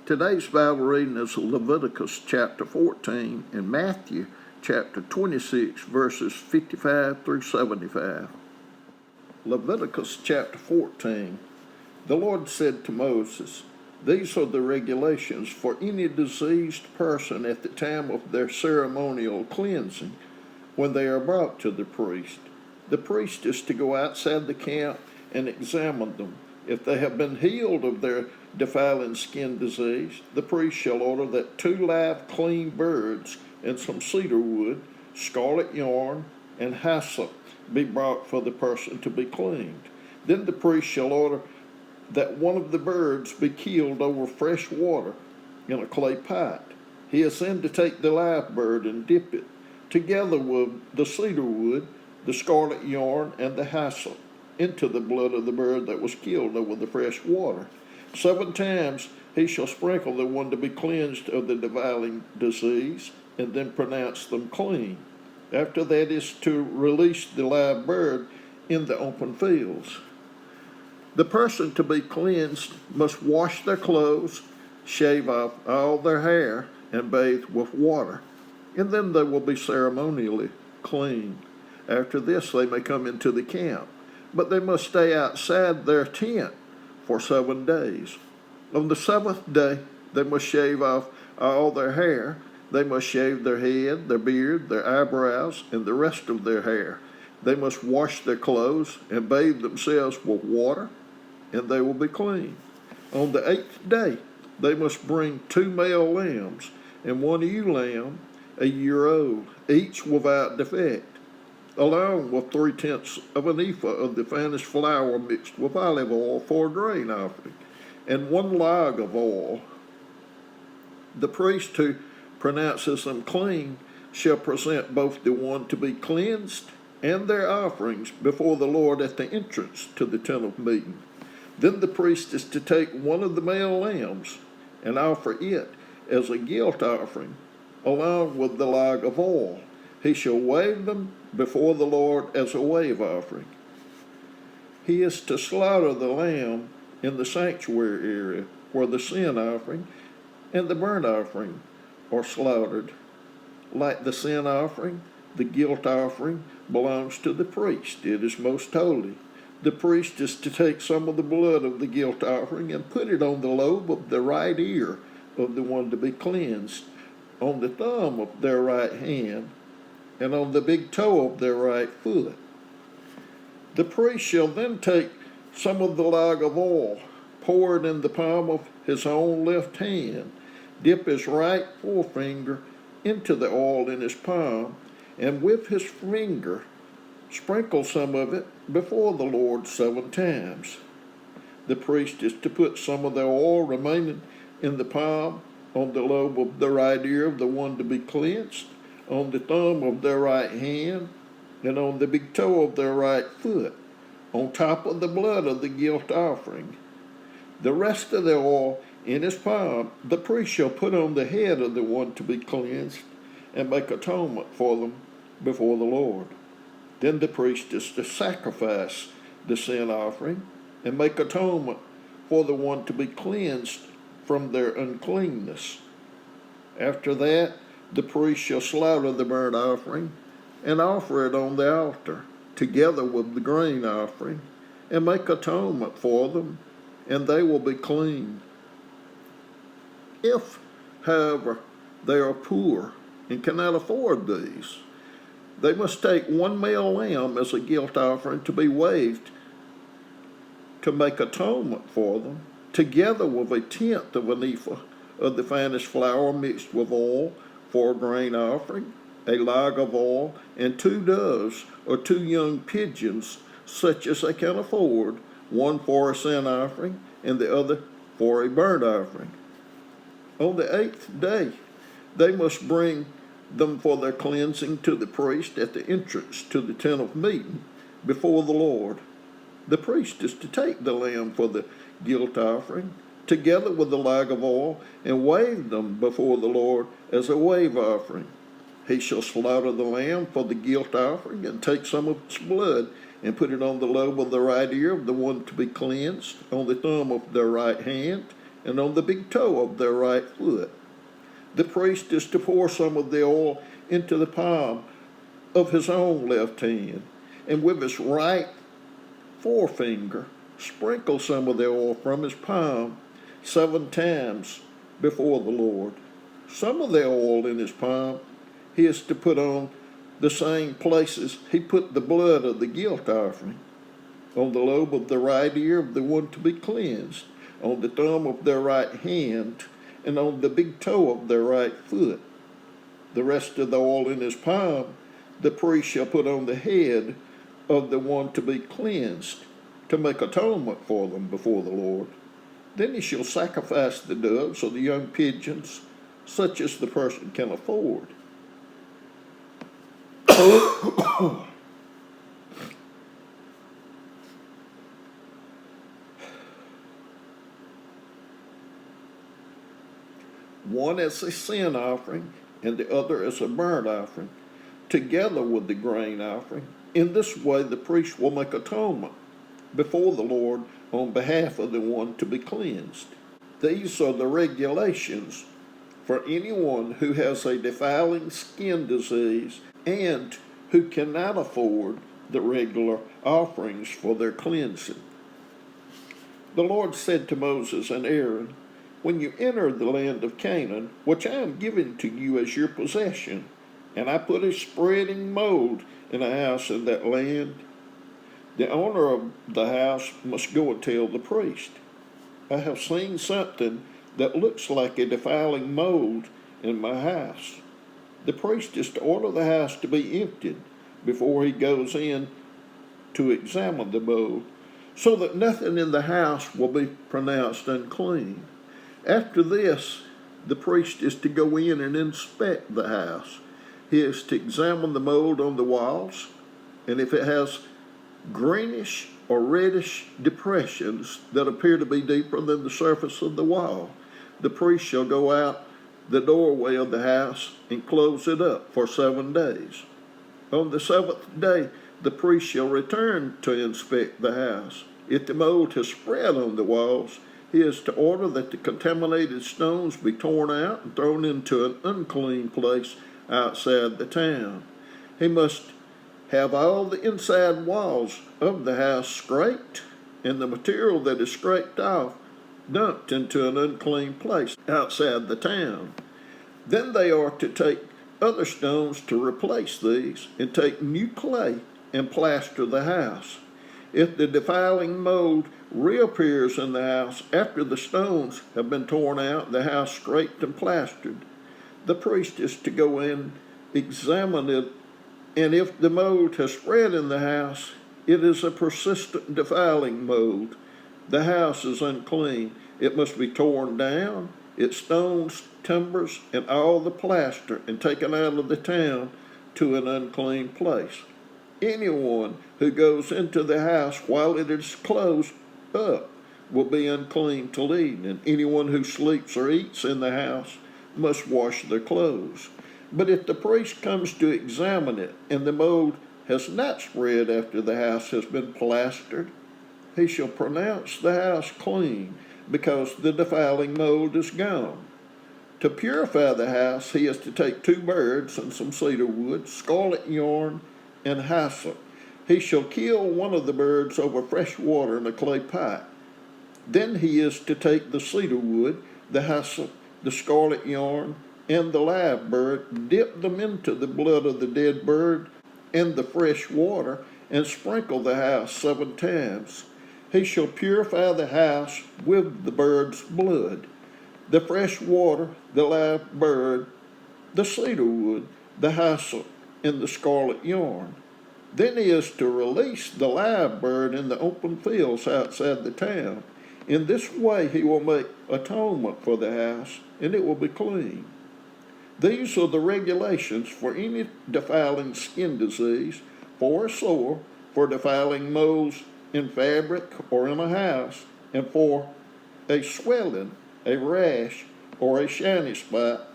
Today's Bible reading is Leviticus chapter 14 and Matthew chapter 26, verses 55 through 75. Leviticus chapter 14. The Lord said to Moses, "These are the regulations for any diseased person at the time of their ceremonial cleansing when they are brought to the priest. The priest is to go outside the camp and examine them. If they have been healed of their defiling skin disease, the priest shall order that 2 live clean birds and some cedar wood, scarlet yarn, and hyssop be brought for the person to be cleaned. Then the priest shall order that one of the birds be killed over fresh water in a clay pot. He is then to take the live bird and dip it, together with the cedar wood, the scarlet yarn, and the hyssop, into the blood of the bird that was killed over the fresh water. 7 times he shall sprinkle the one to be cleansed of the defiling disease, and then pronounce them clean. After that is to release the live bird in the open fields. The person to be cleansed must wash their clothes, shave off all their hair, and bathe with water, and then they will be ceremonially clean. After this they may come into the camp, but they must stay outside their tent for 7 days. On the 7th day they must shave off all their hair. They must shave their head, their beard, their eyebrows, and the rest of their hair. They must wash their clothes and bathe themselves with water, and they will be clean. On the 8th day they must bring 2 male lambs and 1 ewe lamb, a year old, each without defect, along with 3/10 of an ephah of the finest flour mixed with olive oil for a grain offering, and 1 log of oil. The priest who pronounces them clean shall present both the one to be cleansed and their offerings before the Lord at the entrance to the tent of meeting. Then the priest is to take one of the male lambs and offer it as a guilt offering, along with the log of oil. He shall wave them before the Lord as a wave offering. He is to slaughter the lamb in the sanctuary area where the sin offering and the burnt offering are slaughtered. Like the sin offering, the guilt offering belongs to the priest. It is most holy. The priest is to take some of the blood of the guilt offering and put it on the lobe of the right ear of the one to be cleansed, on the thumb of their right hand, and on the big toe of their right foot. The priest shall then take some of the log of oil, pour it in the palm of his own left hand, dip his right forefinger into the oil in his palm, and with his finger sprinkle some of it before the Lord 7 times. The priest is to put some of the oil remaining in the palm on the lobe of the right ear of the one to be cleansed, on the thumb of their right hand, and on the big toe of their right foot, on top of the blood of the guilt offering. The rest of the oil in his palm the priest shall put on the head of the one to be cleansed and make atonement for them before the Lord. Then the priest is to sacrifice the sin offering and make atonement for the one to be cleansed from their uncleanness. After that, the priest shall slaughter the burnt offering and offer it on the altar, together with the grain offering, and make atonement for them, and they will be clean. If, however, they are poor and cannot afford these, they must take 1 male lamb as a guilt offering to be waved to make atonement for them, together with 1/10 of an ephah of the finest flour mixed with oil for a grain offering, a log of oil, and 2 doves or 2 young pigeons, such as they can afford, one for a sin offering and the other for a burnt offering. On the 8th day they must bring them for their cleansing to the priest at the entrance to the tent of meeting before the Lord. The priest is to take the lamb for the guilt offering, together with the log of oil, and wave them before the Lord as a wave offering. He shall slaughter the lamb for the guilt offering and take some of its blood and put it on the lobe of the right ear of the one to be cleansed, on the thumb of their right hand, and on the big toe of their right foot. The priest is to pour some of the oil into the palm of his own left hand, and with his right forefinger sprinkle some of the oil from his palm 7 times before the Lord. Some of the oil in his palm he is to put on the same places he put the blood of the guilt offering, on the lobe of the right ear of the one to be cleansed, on the thumb of their right hand, and on the big toe of their right foot. The rest of the oil in his palm the priest shall put on the head of the one to be cleansed, to make atonement for them before the Lord. Then he shall sacrifice the doves or the young pigeons, such as the person can afford. One as a sin offering, and the other as a burnt offering, together with the grain offering. In this way the priest will make atonement before the Lord on behalf of the one to be cleansed. These are the regulations for anyone who has a defiling skin disease and who cannot afford the regular offerings for their cleansing. The Lord said to Moses and Aaron, "When you enter the land of Canaan, which I am giving to you as your possession, and I put a spreading mold in a house in that land, the owner of the house must go and tell the priest, 'I have seen something that looks like a defiling mold in my house.' The priest is to order the house to be emptied before he goes in to examine the mold, so that nothing in the house will be pronounced unclean. After this, the priest is to go in and inspect the house. He is to examine the mold on the walls, and if it has greenish or reddish depressions that appear to be deeper than the surface of the wall, the priest shall go out the doorway of the house and close it up for 7 days. On the 7th day, the priest shall return to inspect the house. If the mold has spread on the walls, he is to order that the contaminated stones be torn out and thrown into an unclean place outside the town. He must have all the inside walls of the house scraped, and the material that is scraped off dumped into an unclean place outside the town. Then they are to take other stones to replace these, and take new clay and plaster the house. If the defiling mold reappears in the house after the stones have been torn out, the house scraped and plastered, the priest is to go in, examine it, and if the mold has spread in the house, it is a persistent defiling mold. The house is unclean. It must be torn down, its stones, timbers, and all the plaster, and taken out of the town to an unclean place. Anyone who goes into the house while it is closed up will be unclean till evening. Anyone who sleeps or eats in the house must wash their clothes. But if the priest comes to examine it, and the mold has not spread after the house has been plastered, he shall pronounce the house clean, because the defiling mold is gone. To purify the house, he is to take 2 birds and some cedar wood, scarlet yarn, and hyssop. He shall kill one of the birds over fresh water in a clay pot. Then he is to take the cedar wood, the hyssop, the scarlet yarn, and the live bird, dip them into the blood of the dead bird and the fresh water, and sprinkle the house 7 times. He shall purify the house with the bird's blood, the fresh water, the live bird, the cedar wood, the hyssop, and the scarlet yarn. Then he is to release the live bird in the open fields outside the town. In this way he will make atonement for the house, and it will be clean. These are the regulations for any defiling skin disease, for a sore, for defiling moles in fabric or in a house, and for a swelling, a rash, or a shiny spot,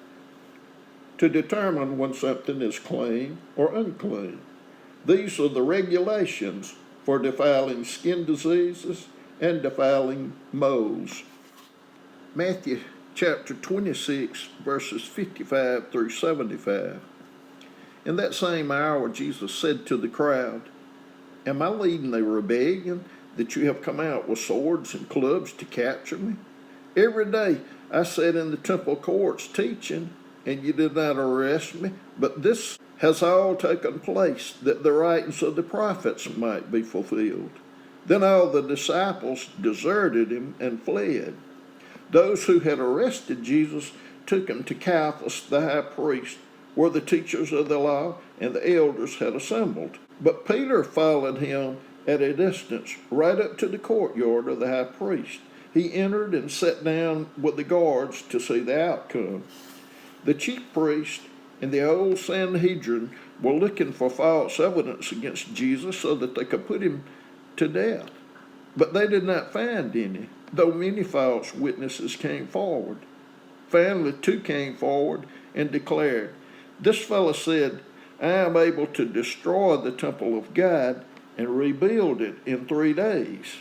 to determine when something is clean or unclean. These are the regulations for defiling skin diseases and defiling moles. Matthew chapter 26, verses 55 through 75. In that same hour, Jesus said to the crowd, "Am I leading a rebellion that you have come out with swords and clubs to capture me? Every day I sat in the temple courts teaching, and you did not arrest me. But this has all taken place that the writings of the prophets might be fulfilled." Then all the disciples deserted him and fled. Those who had arrested Jesus took him to Caiaphas the high priest, where the teachers of the law and the elders had assembled. But Peter followed him at a distance, right up to the courtyard of the high priest. He entered and sat down with the guards to see the outcome. The chief priest and the whole Sanhedrin were looking for false evidence against Jesus so that they could put him to death. But they did not find any, though many false witnesses came forward. Finally, two came forward and declared, "This fellow said, I am able to destroy the temple of God and rebuild it in 3 days."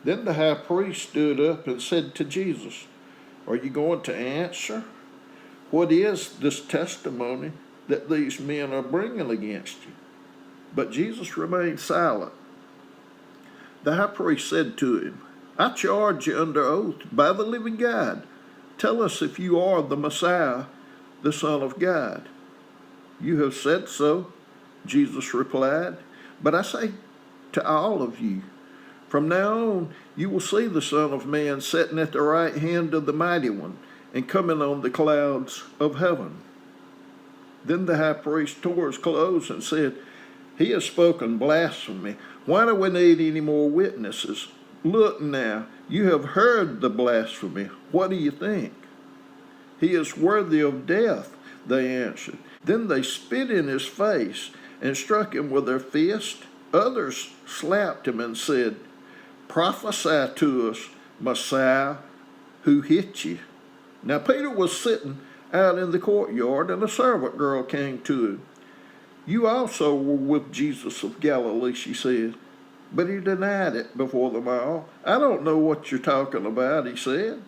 Then the high priest stood up and said to Jesus, "Are you going to answer? What is this testimony that these men are bringing against you?" But Jesus remained silent. The high priest said to him, "I charge you under oath by the living God. Tell us if you are the Messiah, the Son of God." "You have said so," Jesus replied. "But I say to all of you, from now on you will see the Son of Man sitting at the right hand of the Mighty One and coming on the clouds of heaven." Then the high priest tore his clothes and said, "He has spoken blasphemy. Why do we need any more witnesses? Look now, you have heard the blasphemy. What do you think?" "He is worthy of death," they answered. Then they spit in his face and struck him with their fists. Others slapped him and said, "Prophesy to us, Messiah, who hit you?" Now Peter was sitting out in the courtyard, and a servant girl came to him. "You also were with Jesus of Galilee," she said. But he denied it before them all. "I don't know what you're talking about," he said.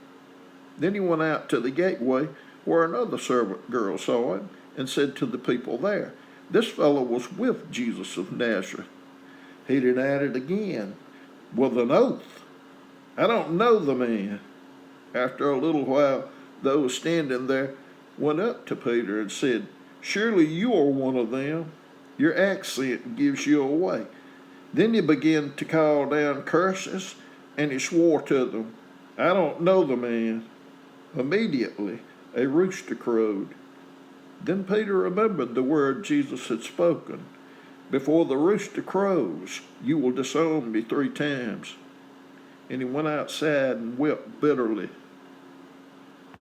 Then he went out to the gateway, where another servant girl saw him and said to the people there, "This fellow was with Jesus of Nazareth." He denied it again with an oath, "I don't know the man." After a little while, those standing there went up to Peter and said, "Surely you are one of them. Your accent gives you away." Then he began to call down curses, and he swore to them, "I don't know the man." Immediately a rooster crowed. Then Peter remembered the word Jesus had spoken, "Before the rooster crows, you will disown me 3 times." And he went outside and wept bitterly.